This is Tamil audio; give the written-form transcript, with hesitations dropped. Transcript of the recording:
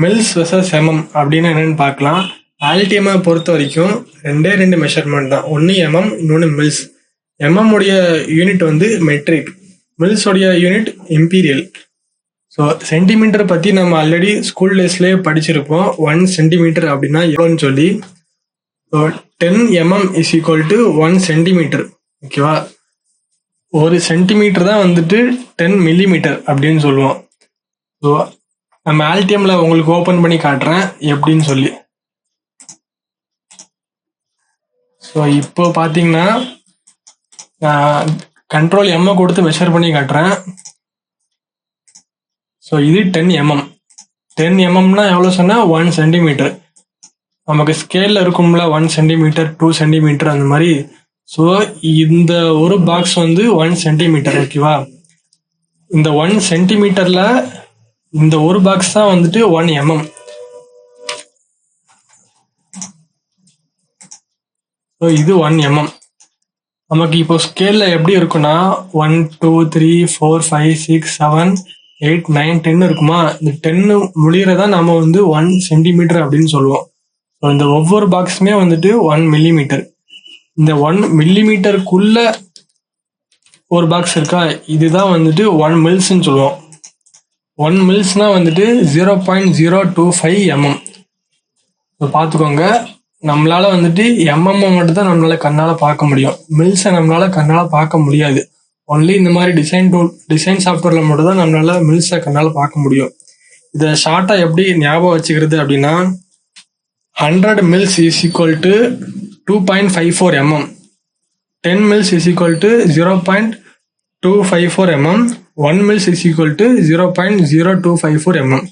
மில்ஸ் வெர்சஸ் எம்எம் அப்படின்னு என்னன்னு பார்க்கலாம். ஆல்டிஎம்மை பொறுத்த வரைக்கும் ரெண்டு மெஷர்மெண்ட் தான். ஒன்று எம்எம், இன்னொன்று மில்ஸ். எம்எம் உடைய யூனிட் வந்து மெட்ரிக், மில்ஸ் உடைய யூனிட் இம்பீரியல். ஸோ சென்டிமீட்டர் பற்றி நம்ம ஆல்ரெடி ஸ்கூல் டேஸ்லேயே படிச்சிருப்போம். 1 சென்டிமீட்டர் அப்படின்னா எவ்வளோன்னு சொல்லி. So 10 mm is equal to 1 centimetre. ஓகேவா? ஒரு சென்டிமீட்டர் தான் வந்துட்டு 10 மில்லிமீட்டர் அப்படின்னு சொல்லுவோம். ஸோ நம்ம ஆல்டிஎம்ல உங்களுக்கு ஓப்பன் பண்ணி காட்டுறேன் எப்படின்னு சொல்லி. ஸோ இப்போ பார்த்தீங்கன்னா கண்ட்ரோல் எம்ஐ கொடுத்து மெஷர் பண்ணி காட்டுறேன். ஸோ இது 10 mm. 10 mmனா எவ்வளோ சொன்னால் 1 சென்டிமீட்டர். நமக்கு ஸ்கேலில் இருக்கும்ல 1 சென்டிமீட்டர், 2 சென்டிமீட்டர் அந்த மாதிரி. ஸோ இந்த ஒரு பாக்ஸ் வந்து 1 சென்டிமீட்டர். ஓகேவா? இந்த 1 சென்டிமீட்டர்ல இந்த ஒரு பாக்ஸ் தான் வந்துட்டு 1 mm. ஸோ இது 1 mm. நமக்கு இப்போ ஸ்கேல்ல எப்படி இருக்குன்னா 1 2 3 4 5 6 7 8 9 10 இருக்குமா? இந்த 10 முடிகிறதா நம்ம வந்து 1 சென்டிமீட்டர் அப்படின்னு சொல்லுவோம். ஸோ இந்த ஒவ்வொரு பாக்ஸுமே வந்துட்டு 1 மில்லிமீட்டர். இந்த 1 மில்லிமீட்டருக்குள்ள ஒரு பாக்ஸ் இருக்கா, இதுதான் வந்துட்டு 1 மில்ஸ்ன்னு சொல்லுவோம். 1 மில்ஸ்னா வந்துட்டு 0.025 mm. ஸோ பார்த்துக்கோங்க, நம்மளால வந்துட்டு எம்எம் மட்டும் தான் நம்மளால கண்ணால பார்க்க முடியும். மில்ஸை நம்மளால கண்ணால பார்க்க முடியாது. ஒன்லி இந்த மாதிரி டிசைன் சாஃப்ட்வேர்ல மட்டும் தான் நம்மளால மில்ஸை கண்ணால பார்க்க முடியும். இதை ஷார்ட்டா எப்படி ஞாபகம் வச்சுக்கிறது அப்படின்னா 100 mils is equal to 2.54 mm. 10 mils is equal to 0.254 mm. 1 mils is equal to 0.0254 mm.